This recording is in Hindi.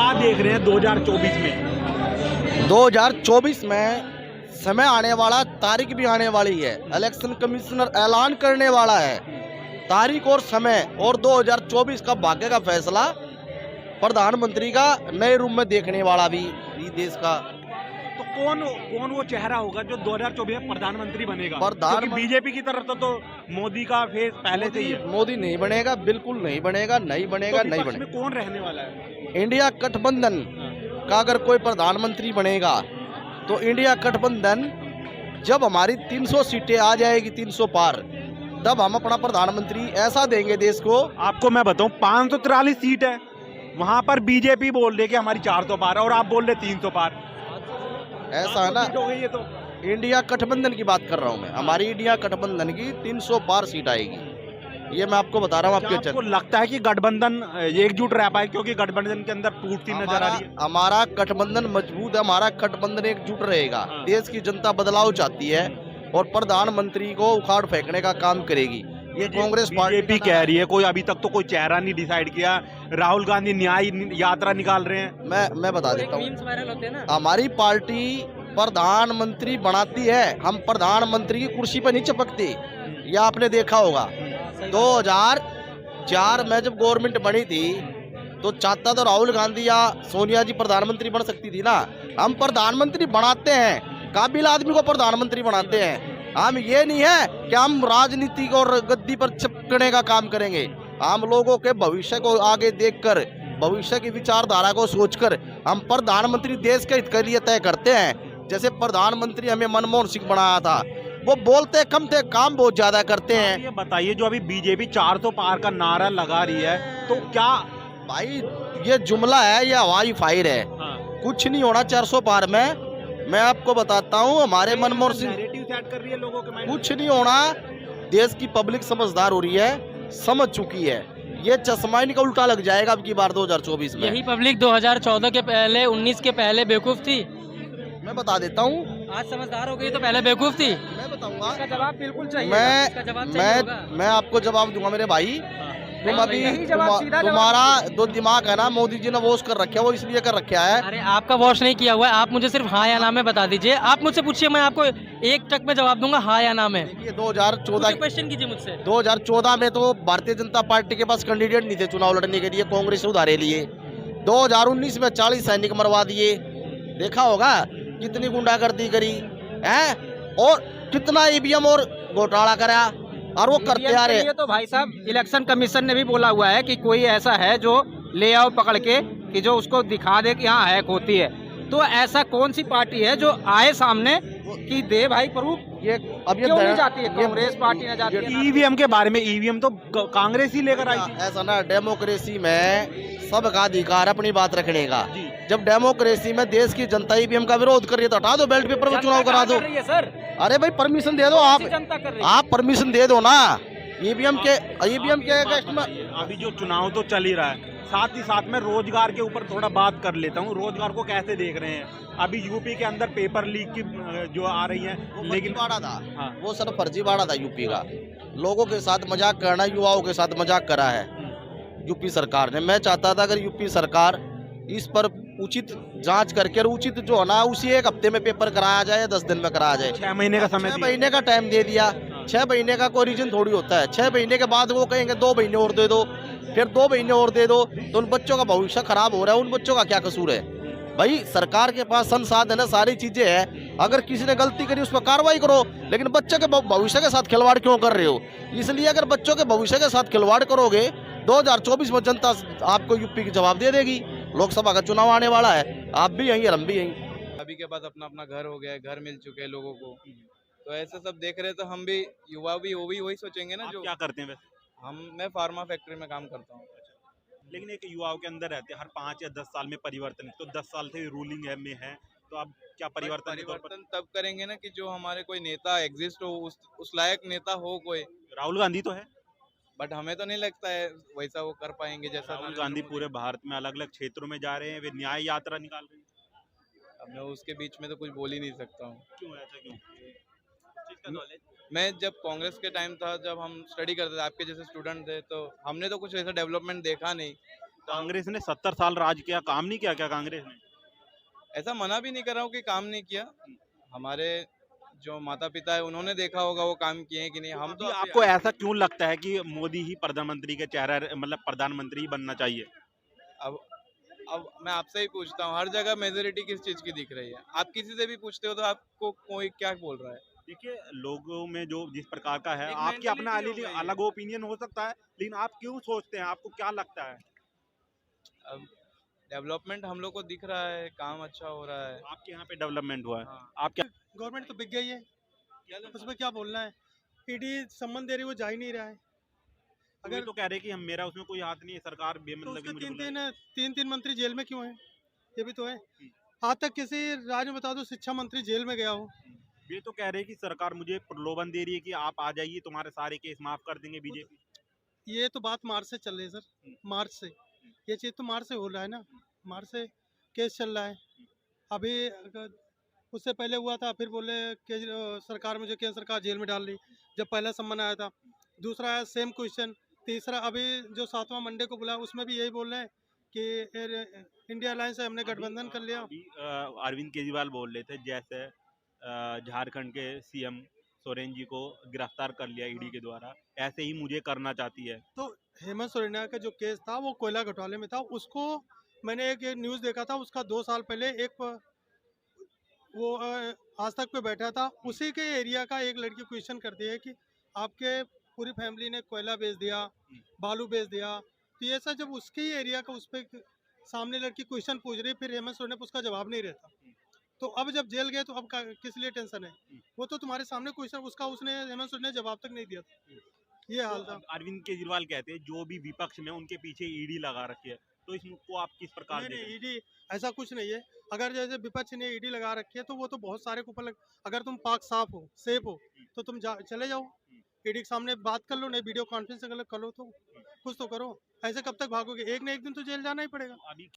क्या देख रहे हैं 2024 में? 2024 में समय आने वाला, तारीख भी आने वाली है। इलेक्शन कमिश्नर ऐलान करने वाला है तारीख और समय, और 2024 का भाग्य का फैसला प्रधानमंत्री का नए रूप में देखने वाला भी देश का। तो कौन कौन वो चेहरा होगा जो 2024 में प्रधानमंत्री बनेगा? प्रधानमंत्री क्योंकि बीजेपी की तरफ तो मोदी का फेस पहले से ही है। मोदी नहीं बनेगा, बिल्कुल नहीं बनेगा, नहीं बनेगा, तो नहीं विपक्ष बनेगा। में कौन रहने वाला है? इंडिया गठबंधन का अगर कोई प्रधानमंत्री बनेगा तो इंडिया गठबंधन, जब हमारी 300 सीटें आ जाएगी 300 पार, तब हम अपना प्रधानमंत्री ऐसा देंगे देश को। आपको मैं बताऊं 543 सीट है, वहां पर बीजेपी बोल रही है कि हमारी 400 पार है और आप बोल रहे 300 पार। ऐसा है ना, हो गई है तो इंडिया गठबंधन की बात कर रहा हूं मैं। हमारी इंडिया गठबंधन की 300 पार सीट आएगी, ये मैं आपको बता रहा हूं। क्या आपको लगता है कि गठबंधन एकजुट रह पाए? क्योंकि गठबंधन के अंदर टूटती नजर आ रही है। हमारा गठबंधन मजबूत है, हमारा गठबंधन एकजुट रहेगा। देश की जनता बदलाव चाहती है और प्रधानमंत्री को उखाड़ फेंकने का काम करेगी। ये कांग्रेस बीजेपी कह रही है, कोई अभी तक तो कोई चेहरा नहीं डिसाइड किया। राहुल गांधी न्याय यात्रा निकाल रहे हैं। मैं बता देता हूँ, हमारी पार्टी प्रधानमंत्री बनाती है, हम प्रधानमंत्री की कुर्सी पर नहीं चिपकते। ये आपने देखा होगा 2004 में जब गवर्नमेंट बनी थी तो चाहता तो राहुल गांधी या सोनिया जी प्रधानमंत्री बन सकती थी ना। हम प्रधानमंत्री बनाते हैं, काबिल आदमी को प्रधानमंत्री बनाते हैं। हम ये नहीं है कि हम राजनीति और गद्दी पर चिपकने का काम करेंगे। हम लोगों के भविष्य को आगे देखकर, भविष्य की विचारधारा को सोचकर हम प्रधानमंत्री देश के हित के लिए तय करते हैं। जैसे प्रधानमंत्री हमें मनमोहन सिंह बनाया था, वो बोलते कम थे, काम बहुत ज्यादा करते हैं। ये बताइए, जो अभी बीजेपी 400 पार का नारा लगा रही है, तो क्या भाई ये जुमला है या हवाई फायर है? कुछ नहीं होना 400 पार में। मैं आपको बताता हूँ, हमारे मनमोहन सिंह सेट कर रही है लोगों के माइंड में। कुछ नहीं होना। देश की पब्लिक समझदार हो रही है, समझ चुकी है। ये चश्मा इनका उल्टा लग जाएगा अब की बार 2024 में। यही पब्लिक 2014 के पहले, 19 के पहले बेवकूफ थी। मैं बता देता हूँ, आज समझदार हो गई तो पहले बेवकूफ थी। मैं बताऊंगा। इसका जवाब बिल्कुल चाहिए। मैं आपको जवाब दूंगा मेरे भाई। तुम अभी तुम्हारा जो दिमाग है ना, मोदी जी ने वॉश कर रखा है, वो इसलिए कर रखा है। अरे आपका वॉश नहीं किया हुआ है, आप मुझे सिर्फ हाँ या ना में बता दीजिए। आप मुझसे पूछिए, मैं आपको एक टक में जवाब दूंगा, हाँ या ना में। देखिए 2014 क्वेश्चन कीजिए मुझसे। 2014 में तो भारतीय जनता पार्टी के पास कैंडिडेट नहीं थे चुनाव लड़ने के लिए, कांग्रेस से उधारे लिए। 2019 में 40 सैनिक मरवा दिए। देखा होगा कितनी गुंडागर्दी करी है और कितना ईवीएम और घोटाला करा, और वो करते आ रहे। तो भाई साहब, इलेक्शन कमीशन ने भी बोला हुआ है कि कोई ऐसा है जो ले आओ पकड़ के, कि जो उसको दिखा दे कि हाँ हैक होती है। तो ऐसा कौन सी पार्टी है जो आए सामने कि दे भाई प्रूफ? ये अब ये क्यों नहीं जाती है कांग्रेस पार्टी? न जाती है। ईवीएम के बारे में, ईवीएम तो कांग्रेस ही लेकर आई थी। ऐसा ना, डेमोक्रेसी में सबका अधिकार अपनी बात रखने का। जब डेमोक्रेसी में देश की जनता ईवीएम का विरोध कर रही है तो हटा दो, बैलेट पेपर में चुनाव करा दो। सर अरे भाई परमिशन दे दो, आप परमिशन दे दो ना। ईवीएम के अगेंस्ट में अभी जो चुनाव तो चल ही रहा है, साथ ही साथ में रोजगार के ऊपर थोड़ा बात कर लेता हूँ। रोजगार को कैसे देख रहे हैं? अभी यूपी के अंदर पेपर लीक की जो आ रही है, लेकिन बाड़ा था। हाँ। वो सर फर्जीवाड़ा था यूपी का। लोगों के साथ मजाक करना, युवाओं के साथ मजाक करा है यूपी सरकार ने। मैं चाहता था अगर यूपी सरकार इस पर उचित जांच करके और उचित जो है ना, उसी एक हफ्ते में पेपर कराया जाए या 10 दिन में कराया जाए। 6 महीने का समय, 6 महीने का टाइम दे दिया। 6 महीने का कोई रीजन थोड़ी होता है। 6 महीने के बाद वो कहेंगे 2 महीने और दे दो, फिर 2 महीने और दे दो, तो उन बच्चों का भविष्य खराब हो रहा है। उन बच्चों का क्या कसूर है भाई? सरकार के पास संसाधन है, सारी चीजें हैं। अगर किसी ने गलती करी उस पर कार्रवाई करो, लेकिन बच्चों के भविष्य के साथ खिलवाड़ क्यों कर रहे हो? इसलिए अगर बच्चों के भविष्य के साथ खिलवाड़ करोगे, 2024 में जनता आपको यूपी की जवाब दे देगी। लोकसभा का चुनाव आने वाला है, आप भी यहीं और हम भी यहीं। सभी के पास अपना अपना घर हो गया है, घर मिल चुके हैं लोगों को, तो ऐसे सब देख रहे तो हम भी, युवा भी वो भी वही सोचेंगे ना। आप जो क्या करते हैं वैसे? मैं फार्मा फैक्ट्री में काम करता हूँ। लेकिन एक युवाओं के अंदर रहते हैं हर 5 या 10 साल में परिवर्तन, तो 10 साल से रूलिंग में है, तो अब क्या परिवर्तन तब करेंगे ना कि जो हमारे कोई नेता एग्जिस्ट हो, उस लायक नेता हो कोई। राहुल गांधी तो है, बट हमें तो नहीं लगता है वैसा वो कर पाएंगे जैसा राहुल गांधी पूरे भारत में अलग अलग क्षेत्रों में जा रहे हैं, वे न्याय यात्रा निकाल रहे हैं। अब मैं उसके बीच में तो कुछ बोल ही नहीं सकता हूँ। क्यों ऐसा क्यों? मैं जब कांग्रेस के टाइम था, जब हम स्टडी करते थे, आपके जैसे स्टूडेंट थे, तो हमने तो कुछ ऐसा डेवलपमेंट देखा नहीं। कांग्रेस ने 70 साल राज किया, काम नहीं किया क्या कांग्रेस ने? ऐसा मना भी नहीं कर रहा हूँ कि काम नहीं किया। हमारे जो माता पिता है उन्होंने देखा होगा वो काम किए हैं कि नहीं। हम तो अभी अभी- आपको ऐसा क्यों लगता है कि मोदी ही प्रधानमंत्री के चेहरा, मतलब प्रधानमंत्री ही बनना चाहिए? अब मैं आपसे ही पूछता हूँ, हर जगह मेजोरिटी किस चीज की दिख रही है? आप किसी से भी पूछते हो तो आपको कोई क्या बोल रहा है? देखिए, लोगों में जो जिस प्रकार का है, एक आपकी अपना mentality हो गई है। अलग ओपिनियन हो सकता है, लेकिन आप क्यों सोचते हैं, आपको क्या लगता है? अब डेवलपमेंट हम लोग को दिख रहा है, काम अच्छा हो रहा है। आपके यहाँ पे डेवलपमेंट हुआ है, हाँ। आप क्या? गवर्नमेंट तो बिक गई है, उसमें क्या बोलना है। ईडी सम्मन दे रही, वो जा ही नहीं रहा है। अगर अगर तो कह रहे कि हम, मेरा उसमें कोई हाथ नहीं है, सरकार तो बेमतलब उसके मुझे तीन बुला तीन तीन मंत्री जेल में क्यों हैं? ये भी तो है। आज तक किसी राज्य में बता दो शिक्षा मंत्री जेल में गया हो? ये तो कह रहे हैं कि सरकार मुझे प्रलोभन दे रही है कि आप आ जाइए, तुम्हारे सारे केस माफ कर देंगे बीजेपी। ये तो बात मार्च से चल रही है सर, मार्च से। ये चीज़ तो मार्च से हो रहा है ना, मार्च से केस चल रहा है। अभी उससे पहले हुआ था, फिर बोले कि सरकार मुझे, केंद्र सरकार जेल में डाल रही जब पहला सम्मन आया था। दूसरा आया सेम क्वेश्चन। तीसरा अभी जो 7वां मंडे को बुला, उसमें भी यही बोल रहे हैं कि इंडिया अलायंस से हमने गठबंधन कर लिया। अभी अरविंद केजरीवाल बोल रहे थे, जैसे झारखंड के सीएम सोरेन जी को गिरफ्तार कर लिया ईडी के द्वारा, ऐसे ही मुझे करना चाहती है। तो हेमंत सोरेन का जो केस था वो कोयला घोटाले में था। उसको मैंने एक न्यूज़ देखा था, उसका 2 साल पहले एक वो आज तक पे बैठा था, उसी के एरिया का एक लड़की क्वेश्चन करती है कि आपके पूरी फैमिली ने कोयला बेच दिया, बालू बेच दिया। तो ये सब जब उसके ही एरिया का उस पर सामने लड़की क्वेश्चन पूछ रही, फिर हेमंत सोरेन पर उसका जवाब नहीं रहता। तो अब जब जेल गए तो अब किस लिए टेंशन है? वो तो तुम्हारे सामने क्वेश्चन उसका, उसने हेमंत सोरेन ने जवाब तक नहीं दिया था। ये हाल था। अरविंद केजरीवाल कहते हैं जो भी विपक्ष में उनके पीछे ईडी लगा रखी है, तो इसको आप किस प्रकार नहीं देखते नहीं, हैं? ईडी ऐसा कुछ नहीं है। अगर जैसे विपक्ष ने ईडी लगा रखी है तो वो तो बहुत सारे के ऊपर अगर तुम पाक साफ हो, सेफ हो, तो तुम चले जाओ ईडी के सामने, बात कर लो, नहीं वीडियो कॉन्फ्रेंस कर लो, तो कुछ तो करो। ऐसे कब तक भागोगे? एक न एक दिन तो जेल जाना ही पड़ेगा। अभी